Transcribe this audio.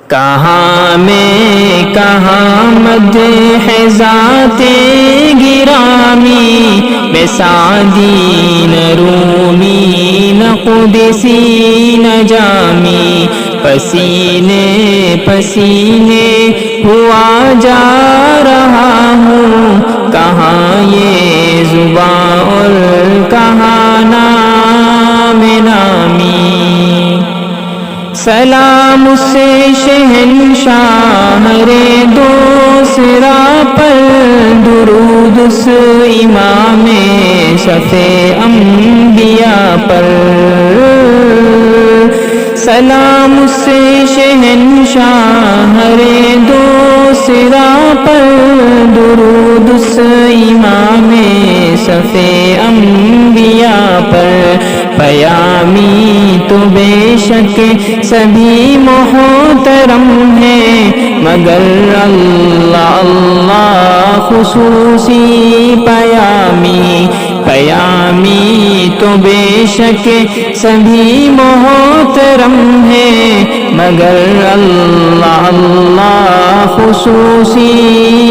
کہاں میں کہاں مدح ذات گرامی، میں سعدی نہ رومی نہ قدسی نہ جامی، پسینے پسینے ہوا جا رہا ہوں، کہاں یہ زباں اور کہاں نام نامی۔ سلام اس شہنشاہ رے دوسرا پر، درود اس امام صف انبیاء پر۔ سلام اس شہنشاہ رے دوسرا پر، درود اس امام صف انبیاء پر۔ پیامی تو بے شک سبھی محترم ہے، مگر اللہ اللہ خصوصی پیامی۔ پیامی تو بے شک سبھی محترم ہے، مگر اللہ اللہ خصوصی